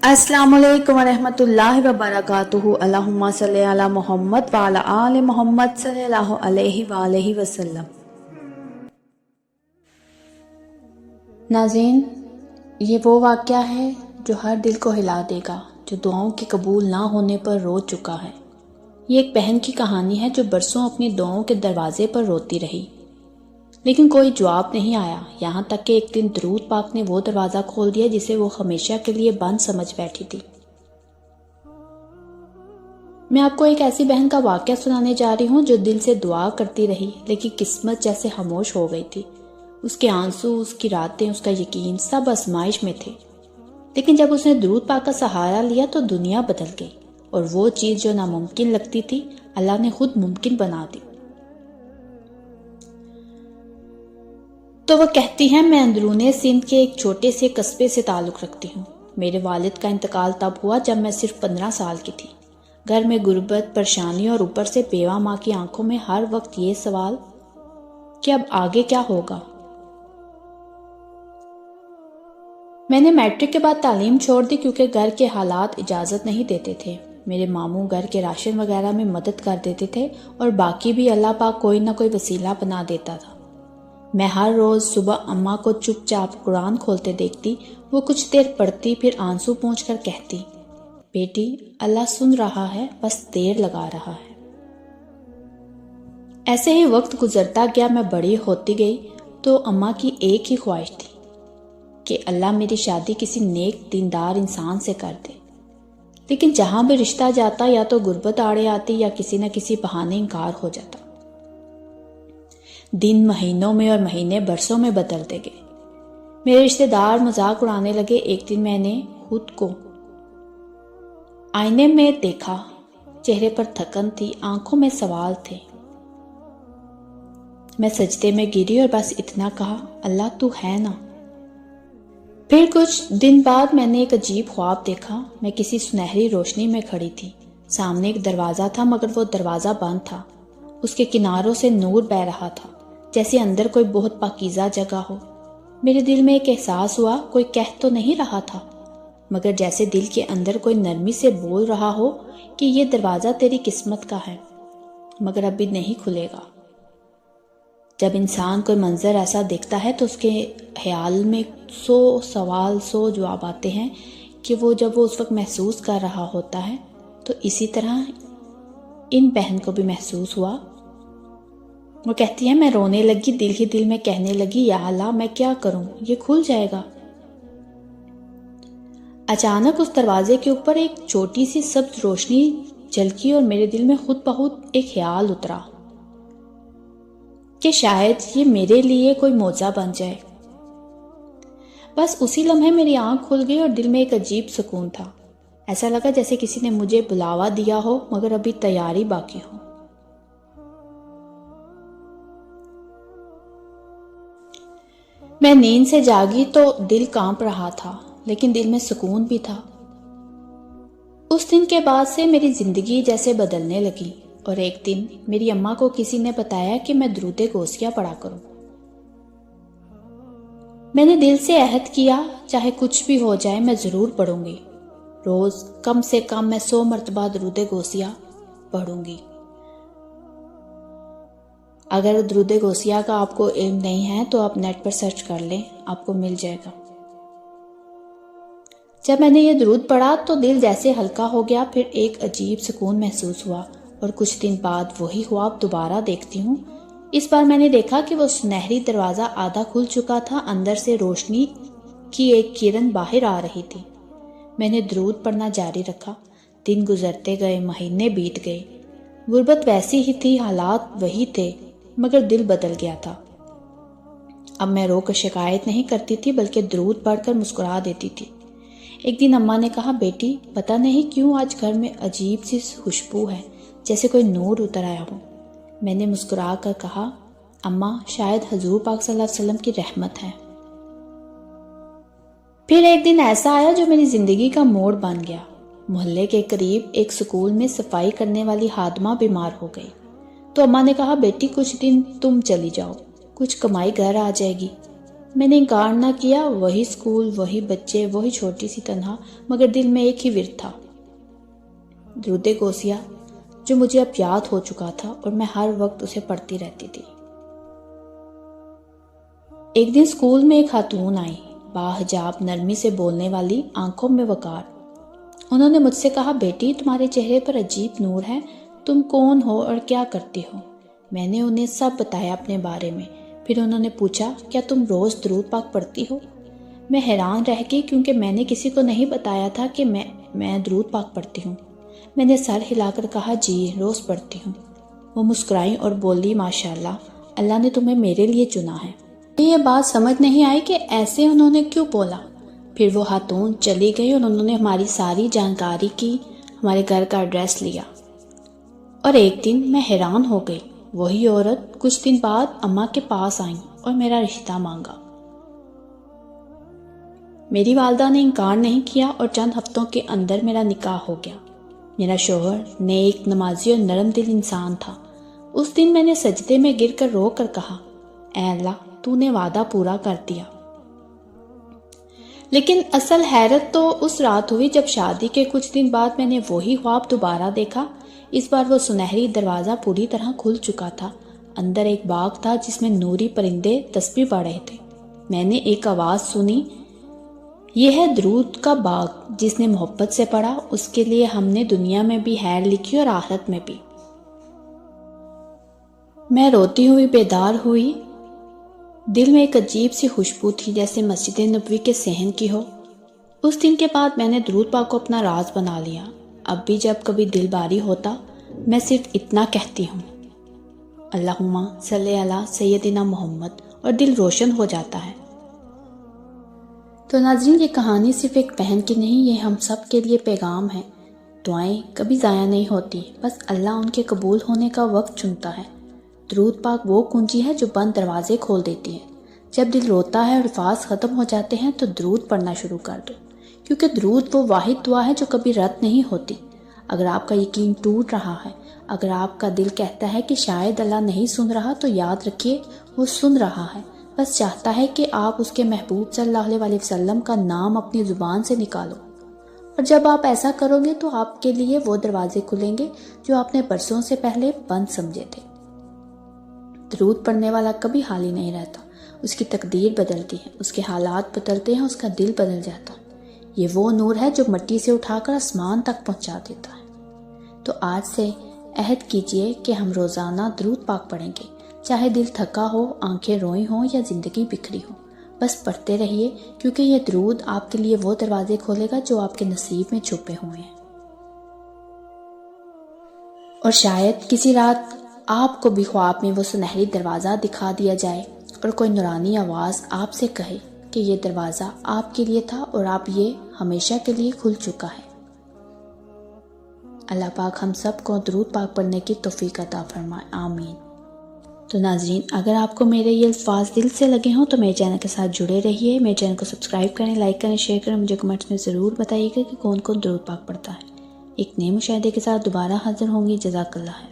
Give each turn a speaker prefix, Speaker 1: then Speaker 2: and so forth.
Speaker 1: السلام علیکم ورحمۃ اللہ وبرکاتہ۔ اللہم صلی علی محمد وعلی آل محمد صلی اللہ علیہ وآلہ وسلم۔ ناظرین، یہ وہ واقعہ ہے جو ہر دل کو ہلا دے گا، جو دعاؤں کے قبول نہ ہونے پر رو چکا ہے۔ یہ ایک بہن کی کہانی ہے جو برسوں اپنی دعاؤں کے دروازے پر روتی رہی، لیکن کوئی جواب نہیں آیا، یہاں تک کہ ایک دن درود پاک نے وہ دروازہ کھول دیا جسے وہ ہمیشہ کے لیے بند سمجھ بیٹھی تھی۔ میں آپ کو ایک ایسی بہن کا واقعہ سنانے جا رہی ہوں جو دل سے دعا کرتی رہی، لیکن قسمت جیسے خاموش ہو گئی تھی۔ اس کے آنسو، اس کی راتیں، اس کا یقین سب آزمائش میں تھے، لیکن جب اس نے درود پاک کا سہارا لیا تو دنیا بدل گئی، اور وہ چیز جو ناممکن لگتی تھی اللہ نے خود ممکن بنا دی۔ تو وہ کہتی ہے، میں اندرون سندھ کے ایک چھوٹے سے قصبے سے تعلق رکھتی ہوں۔ میرے والد کا انتقال تب ہوا جب میں صرف 15 سال کی تھی۔ گھر میں غربت، پریشانی اور اوپر سے بیوہ ماں کی آنکھوں میں ہر وقت یہ سوال کہ اب آگے کیا ہوگا۔ میں نے میٹرک کے بعد تعلیم چھوڑ دی کیونکہ گھر کے حالات اجازت نہیں دیتے تھے۔ میرے ماموں گھر کے راشن وغیرہ میں مدد کر دیتے تھے اور باقی بھی اللہ پاک کوئی نہ کوئی وسیلہ بنا دیتا تھا۔ میں ہر روز صبح اماں کو چپ چاپ قرآن کھولتے دیکھتی، وہ کچھ دیر پڑھتی، پھر آنسو پونچھ کر کہتی، بیٹی اللہ سن رہا ہے، بس دیر لگا رہا ہے۔ ایسے ہی وقت گزرتا گیا، میں بڑی ہوتی گئی تو اماں کی ایک ہی خواہش تھی کہ اللہ میری شادی کسی نیک دیندار انسان سے کر دے، لیکن جہاں بھی رشتہ جاتا یا تو غربت آڑے آتی یا کسی نہ کسی بہانے انکار ہو جاتا۔ دن مہینوں میں اور مہینے برسوں میں بدلتے گئے۔ میرے رشتہ دار مذاق اڑانے لگے۔ ایک دن میں نے خود کو آئینے میں دیکھا، چہرے پر تھکن تھی، آنکھوں میں سوال تھے۔ میں سجدے میں گری اور بس اتنا کہا، اللہ تو ہے نا۔ پھر کچھ دن بعد میں نے ایک عجیب خواب دیکھا۔ میں کسی سنہری روشنی میں کھڑی تھی، سامنے ایک دروازہ تھا مگر وہ دروازہ بند تھا۔ اس کے کناروں سے نور بہہ رہا تھا، جیسے اندر کوئی بہت پاکیزہ جگہ ہو۔ میرے دل میں ایک احساس ہوا، کوئی کہہ تو نہیں رہا تھا، مگر جیسے دل کے اندر کوئی نرمی سے بول رہا ہو کہ یہ دروازہ تیری قسمت کا ہے، مگر ابھی نہیں کھلے گا۔ جب انسان کوئی منظر ایسا دیکھتا ہے تو اس کے خیال میں 100 سوال 100 جواب آتے ہیں کہ وہ جب وہ اس وقت محسوس کر رہا ہوتا ہے تو اسی طرح ان بہن کو بھی محسوس ہوا۔ وہ کہتی ہے، میں رونے لگی، دل ہی دل میں کہنے لگی، یا اللہ میں کیا کروں، یہ کھل جائے گا۔ اچانک اس دروازے کے اوپر ایک چھوٹی سی سبز روشنی جھلکی اور میرے دل میں خود بخود ایک خیال اترا کہ شاید یہ میرے لیے کوئی معجزہ بن جائے۔ بس اسی لمحے میری آنکھ کھل گئی اور دل میں ایک عجیب سکون تھا۔ ایسا لگا جیسے کسی نے مجھے بلاوا دیا ہو مگر ابھی تیاری باقی ہو۔ میں نیند سے جاگی تو دل کانپ رہا تھا، لیکن دل میں سکون بھی تھا۔ اس دن کے بعد سے میری زندگی جیسے بدلنے لگی، اور ایک دن میری اماں کو کسی نے بتایا کہ میں درود غوثیہ پڑھا کروں۔ میں نے دل سے عہد کیا، چاہے کچھ بھی ہو جائے میں ضرور پڑھوں گی۔ روز کم سے کم میں 100 مرتبہ درود غوثیہ پڑھوں گی۔ اگر درود غوثیہ کا آپ کو علم نہیں ہے تو آپ نیٹ پر سرچ کر لیں، آپ کو مل جائے گا۔ جب میں نے یہ درود پڑھا تو دل جیسے ہلکا ہو گیا، پھر ایک عجیب سکون محسوس ہوا، اور کچھ دن بعد وہی خواب دوبارہ دیکھتی ہوں۔ اس بار میں نے دیکھا کہ وہ سنہری دروازہ آدھا کھل چکا تھا، اندر سے روشنی کی ایک کرن باہر آ رہی تھی۔ میں نے درود پڑھنا جاری رکھا۔ دن گزرتے گئے، مہینے بیت گئے، غربت ویسی ہی تھی، حالات وہی تھے، مگر دل بدل گیا تھا۔ اب میں رو کر شکایت نہیں کرتی تھی بلکہ درود پڑھ کر مسکرا دیتی تھی۔ ایک دن اماں نے کہا، بیٹی پتہ نہیں کیوں آج گھر میں عجیب سی خوشبو ہے، جیسے کوئی نور اتر آیا ہو۔ میں نے مسکرا کر کہا، اماں شاید حضور پاک صلی اللہ علیہ وسلم کی رحمت ہے۔ پھر ایک دن ایسا آیا جو میری زندگی کا موڑ بن گیا۔ محلے کے قریب ایک سکول میں صفائی کرنے والی خادمہ بیمار ہو گئی، تو اماں نے کہا، بیٹی کچھ دن تم چلی جاؤ، کچھ کمائی گھر آ جائے گی۔ میں نے انکار نہ کیا، وہی اسکول، وہی بچے، وہی چھوٹی سی تنہا مگر دل میں ایک ہی ورد تھا، درود غوثیہ، جو مجھے اب یاد ہو چکا تھا اور میں ہر وقت اسے پڑھتی رہتی تھی۔ ایک دن اسکول میں ایک خاتون آئی، باحجاب، نرمی سے بولنے والی، آنکھوں میں وقار۔ انہوں نے مجھ سے کہا، بیٹی تمہارے چہرے پر عجیب نور ہے، تم کون ہو اور کیا کرتی ہو؟ میں نے انہیں سب بتایا اپنے بارے میں۔ پھر انہوں نے پوچھا، کیا تم روز درود پاک پڑھتی ہو؟ میں حیران رہ گئی کیونکہ میں نے کسی کو نہیں بتایا تھا کہ میں درود پاک پڑھتی ہوں۔ میں نے سر ہلا کر کہا، جی روز پڑھتی ہوں۔ وہ مسکرائیں اور بولی، ماشاءاللہ، اللہ نے تمہیں میرے لیے چنا ہے۔ یہ بات سمجھ نہیں آئی کہ ایسے انہوں نے کیوں بولا۔ پھر وہ خاتون چلی گئی اور انہوں نے ہماری ساری جانکاری کی، ہمارے گھر کا ایڈریس لیا۔ اور ایک دن میں حیران ہو گئی، وہی عورت کچھ دن بعد اماں کے پاس آئیں اور میرا رشتہ مانگا۔ میری والدہ نے انکار نہیں کیا اور چند ہفتوں کے اندر میرا نکاح ہو گیا۔ میرا شوہر نیک، نمازی اور نرم دل انسان تھا۔ اس دن میں نے سجدے میں گر کر رو کر کہا، اے اللہ، تو نے وعدہ پورا کر دیا۔ لیکن اصل حیرت تو اس رات ہوئی جب شادی کے کچھ دن بعد میں نے وہی خواب دوبارہ دیکھا۔ اس بار وہ سنہری دروازہ پوری طرح کھل چکا تھا۔ اندر ایک باغ تھا جس میں نوری پرندے تسبیح پڑھ رہے تھے۔ میں نے ایک آواز سنی، یہ ہے درود کا باغ، جس نے محبت سے پڑھا اس کے لیے ہم نے دنیا میں بھی خیر لکھی اور آخرت میں بھی۔ میں روتی ہوئی بیدار ہوئی۔ دل میں ایک عجیب سی خوشبو تھی جیسے مسجد نبوی کے صحن کی ہو۔ اس دن کے بعد میں نے درود پاک کو اپنا راز بنا لیا۔ اب بھی جب کبھی دل باری ہوتا میں صرف اتنا کہتی ہوں، اللہم صلی علی سیدنا محمد، اور دل روشن ہو جاتا ہے۔ تو ناظرین، یہ کہانی صرف ایک بہن کی نہیں، یہ ہم سب کے لیے پیغام ہے۔ دعائیں کبھی ضائع نہیں ہوتی، بس اللہ ان کے قبول ہونے کا وقت چنتا ہے۔ درود پاک وہ کنجی ہے جو بند دروازے کھول دیتی ہے۔ جب دل روتا ہے اور الفاظ ختم ہو جاتے ہیں تو درود پڑھنا شروع کر دو، کیونکہ درود وہ واحد دعا ہے جو کبھی رد نہیں ہوتی۔ اگر آپ کا یقین ٹوٹ رہا ہے، اگر آپ کا دل کہتا ہے کہ شاید اللہ نہیں سن رہا، تو یاد رکھیے وہ سن رہا ہے، بس چاہتا ہے کہ آپ اس کے محبوب صلی اللہ علیہ وسلم کا نام اپنی زبان سے نکالو۔ اور جب آپ ایسا کرو گے تو آپ کے لیے وہ دروازے کھلیں گے جو آپ نے برسوں سے پہلے بند سمجھے تھے۔ درود پڑھنے والا کبھی خالی نہیں رہتا، اس کی تقدیر بدلتی ہے، اس کے حالات بدلتے ہیں، اس کا دل بدل جاتا ہے۔ یہ وہ نور ہے جو مٹی سے اٹھا کر آسمان تک پہنچا دیتا ہے۔ تو آج سے عہد کیجئے کہ ہم روزانہ درود پاک پڑھیں گے، چاہے دل تھکا ہو، آنکھیں روئی ہوں یا زندگی بکھری ہو، بس پڑھتے رہیے، کیونکہ یہ درود آپ کے لیے وہ دروازے کھولے گا جو آپ کے نصیب میں چھپے ہوئے ہیں۔ اور شاید کسی رات آپ کو بھی خواب میں وہ سنہری دروازہ دکھا دیا جائے اور کوئی نورانی آواز آپ سے کہے کہ یہ دروازہ آپ کے لیے تھا اور آپ یہ ہمیشہ کے لیے کھل چکا ہے۔ اللہ پاک ہم سب کو درود پاک پڑھنے کی توفیق عطا فرمائے، آمین۔ تو ناظرین، اگر آپ کو میرے یہ الفاظ دل سے لگے ہوں تو میرے چینل کے ساتھ جڑے رہیے، میرے چینل کو سبسکرائب کریں، لائک کریں، شیئر کریں، مجھے کمنٹس میں ضرور بتائیے گا کہ کون کون درود پاک پڑھتا ہے۔ ایک نئے مشاہدے کے ساتھ دوبارہ حاضر ہوں گی۔ جزاک اللہ ہے۔